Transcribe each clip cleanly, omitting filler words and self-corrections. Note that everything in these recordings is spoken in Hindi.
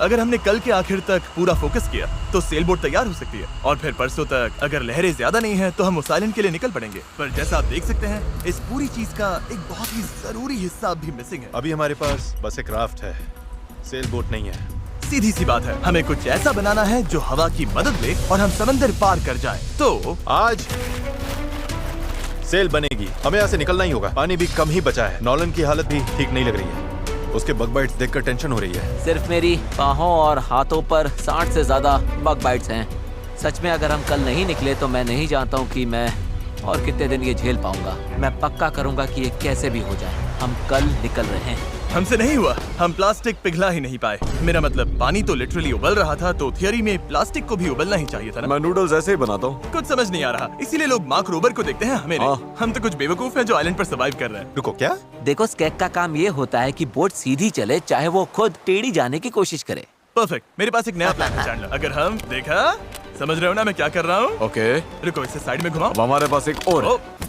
अगर हमने कल के आखिर तक पूरा फोकस किया तो सेल बोट तैयार हो सकती है, और फिर परसों तक अगर लहरें ज्यादा नहीं है तो हम उस आइलैंड के लिए निकल पड़ेंगे। पर जैसा आप देख सकते हैं, इस पूरी चीज का एक बहुत ही जरूरी हिस्सा भी मिसिंग है। अभी हमारे पास बस एक राफ्ट है, सेल बोट नहीं है। सीधी सी बात है, हमें कुछ ऐसा बनाना है जो हवा की मदद ले और हम समंदर पार कर जाएं। तो आज सेल बनेगी, हमें यहाँ से निकलना ही होगा। पानी भी कम ही बचा है, नॉलन की हालत भी ठीक नहीं लग रही है। उसके बग बाइट्स देखकर टेंशन हो रही है। सिर्फ मेरी बाहों और हाथों पर 60 से ज्यादा बग बाइट्स हैं। सच में अगर हम कल नहीं निकले तो मैं नहीं जानता हूँ कि मैं और कितने दिन ये झेल पाऊंगा। मैं पक्का करूंगा कि ये कैसे भी हो जाए। हम कल निकल रहे हैं। हमसे नहीं हुआ, हम प्लास्टिक पिघला ही नहीं पाए। मेरा मतलब पानी तो लिटरली उबल रहा था, तो थियरी में प्लास्टिक को भी उबलना ही चाहिए था ना। मैं नूडल्स ऐसे ही बनाता हूँ। कुछ समझ नहीं आ रहा, इसीलिए लोग मार्क रोबर को देखते हैं, हमें नहीं। हम तो कुछ बेवकूफ हैं जो आइलैंड पर सर्वाइव कर रहे हैं। रुको, क्या? देखो, स्केक का काम ये होता है कि बोट सीधी चले, चाहे वो खुद टेढ़ी जाने की कोशिश करे। परफेक्ट, मेरे पास एक नया प्लान है चैंडलर। अगर हम देखा, समझ रहे हो ना मैं क्या कर रहा हूँ? ओके, रुको, इसे साइड में घुमाओ। अब हमारे पास एक और है।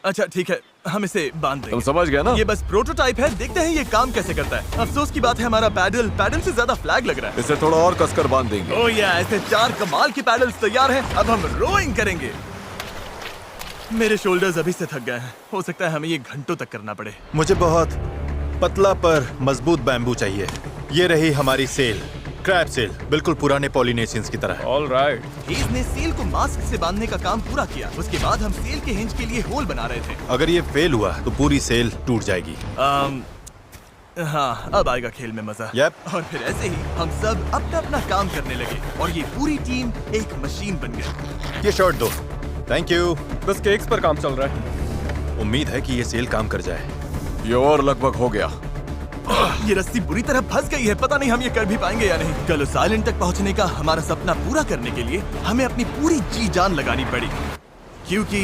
अच्छा ठीक है, हम इसे बांध देंगे। तुम समझ गए ना? ये बस प्रोटोटाइप है, देखते हैं ये काम कैसे करता है। अफसोस की बात है, हमारा पैडल से ज्यादा फ्लैग लग रहा है। इसे थोड़ा और कसकर बांध देंगे। ओह या, ऐसे 4 कमाल के पैडल्स तैयार हैं। अब हम रोइंग करेंगे। मेरे शोल्डर्स अभी से थक गए हैं, हो सकता है हमें ये घंटों तक करना पड़े। मुझे बहुत पतला पर मजबूत बैम्बू चाहिए। ये रही हमारी सेल, क्रैब सेल, बिल्कुल पुराने पॉलिनेशियंस की तरह। All right. हेज ने सेल को मास्क से बांधने का काम पूरा किया। उसके बाद हम सेल के हिंज के लिए होल बना रहे थे। अगर ये फेल हुआ तो पूरी सेल टूट जाएगी। हाँ, अब आएगा खेल में मजा। Yep. और फिर ऐसे ही हम सब अपना अपना काम करने लगे और ये पूरी टीम एक मशीन बन गई। ये शॉट दो। Thank you. बस केक्स पर काम चल रहा है। उम्मीद है कि ये सेल काम कर जाए। ये और लगभग हो गया। ये रस्सी बुरी तरह फंस गई है, पता नहीं हम ये कर भी पाएंगे या नहीं। कल उस आइलैंड तक पहुंचने का हमारा सपना पूरा करने के लिए हमें अपनी पूरी जी जान लगानी पड़ी, क्योंकि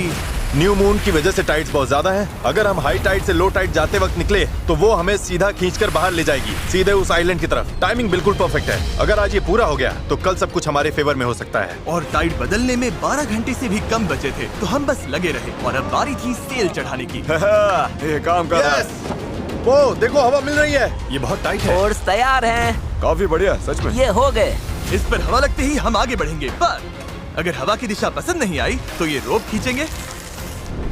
न्यू मून की वजह से टाइड्स बहुत ज्यादा हैं। अगर हम हाई टाइड से लो टाइड जाते वक्त निकले तो वो हमें सीधा खींचकर बाहर ले जाएगी, सीधे उस आइलैंड की तरफ। टाइमिंग बिल्कुल परफेक्ट है। अगर आज ये पूरा हो गया तो कल सब कुछ हमारे फेवर में हो सकता है। और टाइड बदलने में 12 घंटे से भी कम बचे थे, तो हम बस लगे रहे और अब बारी थी सेल चढ़ाने की। ये काम कर रहा है। वो देखो, हवा मिल रही है। ये बहुत टाइट है। फोर्स तैयार हैं। काफी बढ़िया, सच में। ये हो गए। इस पर हवा लगते ही हम आगे बढ़ेंगे, पर अगर हवा की दिशा पसंद नहीं आई तो ये रोप खींचेंगे।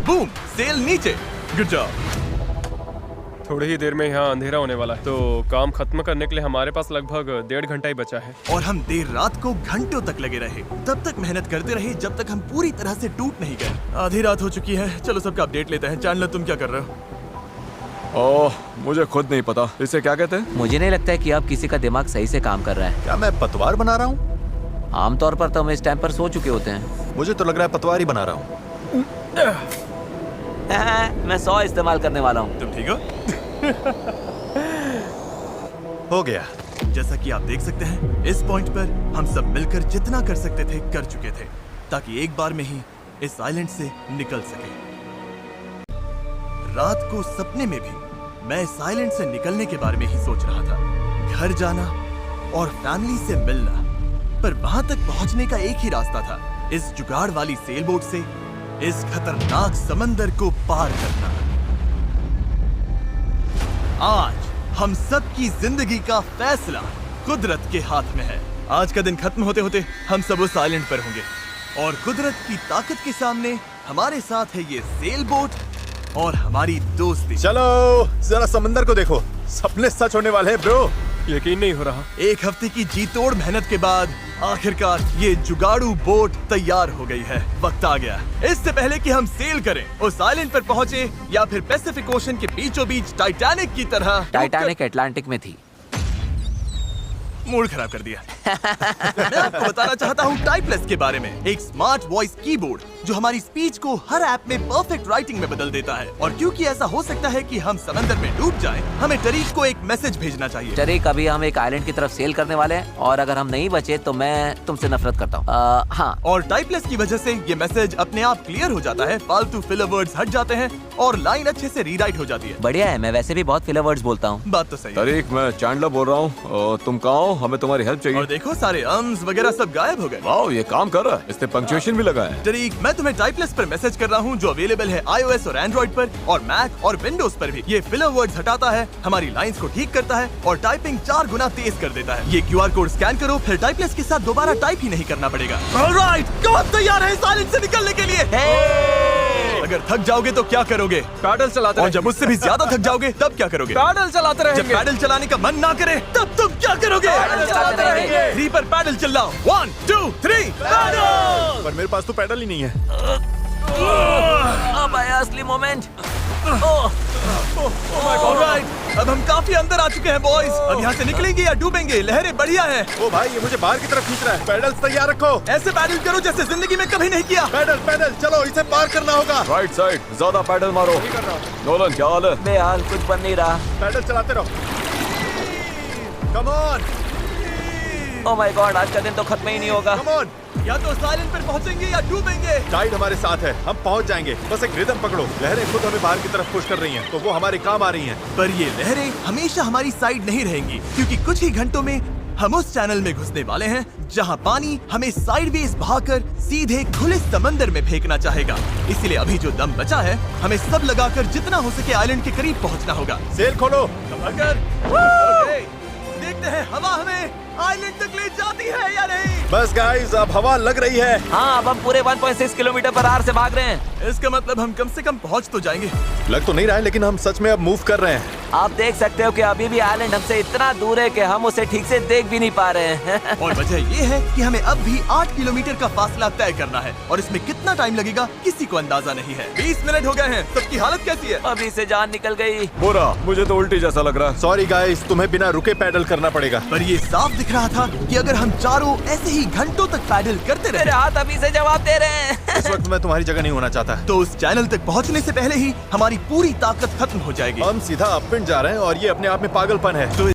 बूम, सेल नीचे। Good job. थोड़ी ही देर में यहाँ अंधेरा होने वाला है, तो काम खत्म करने के लिए हमारे पास लगभग 1.5 घंटा ही बचा है। और हम देर रात को घंटों तक लगे रहे, तब तक मेहनत करते रहे जब तक हम पूरी तरह से टूट नहीं गए। आधी रात हो चुकी है, चलो सबका अपडेट लेते हैं। चैंडलर, तुम क्या कर रहे हो? ओह, मुझे खुद नहीं पता इसे क्या कहते हैं। मुझे नहीं लगता है कि अब किसी का दिमाग सही से काम कर रहा है। क्या मैं पतवार बना रहा हूँ? आमतौर पर तो हम इस टाइम पर सो चुके होते हैं। मुझे तो लग रहा है पतवार ही बना रहा हूँ। मैं 100 इस्तेमाल करने वाला हूँ। तुम ठीक हो? हो गया। जैसा कि आप देख सकते हैं, इस पॉइंट पर हम सब मिलकर जितना कर सकते थे कर चुके थे, ताकि एक बार में ही इस आइलैंड से निकल सके। रात को सपने में भी मैं इस आइलैंड से निकलने के बारे में ही सोच रहा था, घर जाना और फैमिली से मिलना। पर वहां तक पहुंचने का एक ही रास्ता था, इस जुगाड़ वाली सेल बोट से इस खतरनाक समंदर को पार करना। आज हम सब की जिंदगी का फैसला कुदरत के हाथ में है। आज का दिन खत्म होते होते हम सब उस आइलैंड पर होंगे, और कुदरत की ताकत के सामने हमारे साथ है ये सेल बोट और हमारी दोस्ती। चलो जरा समंदर को देखो, सपने सच होने वाले हैं ब्रो। यकीन नहीं हो रहा। एक हफ्ते की जी तोड़ मेहनत के बाद आखिरकार ये जुगाड़ू बोट तैयार हो गई है। वक्त आ गया, इससे पहले कि हम सेल करें, उस आइलैंड पर पहुंचे या फिर पैसिफिक ओशन के बीचों बीच टाइटैनिक की तरह। टाइटैनिक अटलांटिक में थी। मूड खराब कर दिया। मैं आपको बताना चाहता हूँ टाइपलेस के बारे में, एक स्मार्ट वॉइस कीबोर्ड जो हमारी स्पीच को हर ऐप में परफेक्ट राइटिंग में बदल देता है। और क्योंकि ऐसा हो सकता है कि हम समंदर में डूब जाएं, हमें टरीक को एक मैसेज भेजना चाहिए। टरीक, अभी हम एक आइलैंड की तरफ सेल करने वाले हैं, और अगर हम नहीं बचे तो मैं तुमसे नफरत करता हूँ। हाँ। और टाइपलेस की वजह से ये मैसेज अपने आप क्लियर हो जाता है, फालतू फिलर वर्ड्स हट जाते हैं और लाइन अच्छे से रीराइट हो जाती है। बढ़िया है, मैं वैसे भी बहुत फिलर वर्ड्स बोलता हूँ। बात तो सही है। तारिक, मैं चैंडलर बोल रहा हूँ। तुम कहाँ हो? हमें तुम्हारी हेल्प चाहिए। और देखो सारे अम्स वगैरह सब गायब हो गए। वाओ, ये काम कर रहा है। इसने पंक्चुएशन भी लगा है। टरीक, मैं तुम्हें टाइपलेस पर मैसेज कर रहा हूँ जो अवेलेबल है iOS और एंड्रॉइड पर और मैक और विंडोज पर भी। ये फिलर वर्ड्स हटाता है, हमारी लाइंस को ठीक करता है और टाइपिंग 4 गुना तेज कर देता है। ये QR कोड स्कैन करो, फिर टाइपलेस के साथ दोबारा टाइप ही नहीं करना पड़ेगा। ऑलराइट, कौन तैयार है इस आइलैंड से निकलने के लिए? अगर थक जाओगे तो क्या करोगे? पैडल चलाते और जब उससे भी ज्यादा थक जाओगे तब क्या करोगे? पैडल चलाते जब रहेंगे। पैडल चलाने का मन ना करे तब तुम क्या करोगे? पैडल चलाते रहेंगे। 3 पर पैडल चलाओ। 1 2 3 पैडल। पर मेरे पास तो पैडल ही नहीं है। अब आया असली मोमेंट। ऑलराइट, अब हम काफी अंदर आ चुके हैं बॉयज। अब यहाँ से निकलेंगे या डूबेंगे? लहरें बढ़िया है। ओ भाई, ये मुझे बाहर की तरफ खींच रहा है। पैडल तैयार रखो। ऐसे पैडल करो जैसे जिंदगी में कभी नहीं किया। पैडल पैडल चलो, इसे पार करना होगा। राइट साइड, ज्यादा पैडल मारो। नोलन, क्या हाल है? बेहाल, कुछ बन नहीं रहा। पैडल चलाते रहो। Come on, oh my God, आज का दिन तो खत्म ही नहीं होगा। Come on. या तो साइलेंट पर पहुँचेंगे या डूबेंगे। टाइड हमारे साथ है, हम पहुंच जाएंगे। बस एक रिदम पकड़ो। लहरें खुद हमें बाहर की तरफ पुश कर रही हैं, तो वो हमारे काम आ रही हैं। पर ये लहरें हमेशा हमारी साइड नहीं रहेंगी, क्योंकि कुछ ही घंटों में हम उस चैनल में घुसने वाले हैं जहां पानी हमें साइडवेज बहाकर सीधे खुले समंदर में फेंकना चाहेगा। इसीलिए अभी जो दम बचा है, हमें सब लगाकर जितना हो सके आइलैंड के करीब पहुंचना होगा। सेल खोलो। अगर ओके, देखते हैं हवा हमें आइलैंड तक ले जाती है या नहीं। बस गाइस, अब हवा लग रही है। हाँ, अब हम पूरे 1.6 किलोमीटर पर आवर से भाग रहे हैं। इसका मतलब हम कम से कम पहुंच तो जाएंगे। लग तो नहीं रहा है, लेकिन हम सच में अब मूव कर रहे हैं। आप देख सकते हो कि अभी भी आइलैंड हमसे इतना दूर है कि हम उसे ठीक से देख भी नहीं पा रहे हैं। और वजह ये है कि हमें अब भी 8 किलोमीटर का फासला तय करना है और इसमें कितना टाइम लगेगा किसी को अंदाजा नहीं है। 20 मिनट हो गए हैं। सबकी हालत कैसी है? अभी से जान निकल गई। बुरा, मुझे तो उल्टी जैसा लग रहा है। सॉरी गाइस, तुम्हें बिना रुके पैडल करना पड़ेगा। पर ये साफ दिख रहा था कि अगर हम चारों ऐसे ही घंटों तक पैडल करते मेरे रहे हाथ अभी से जवाब दे रहे हैं। इस वक्त मैं तुम्हारी जगह नहीं होना चाहता। तो उस चैनल तक पहुंचने से पहले ही हमारी पूरी ताकत खत्म हो जाएगी। हम सीधा अपविंड जा रहे हैं और ये अपने आप में पागलपन है। तो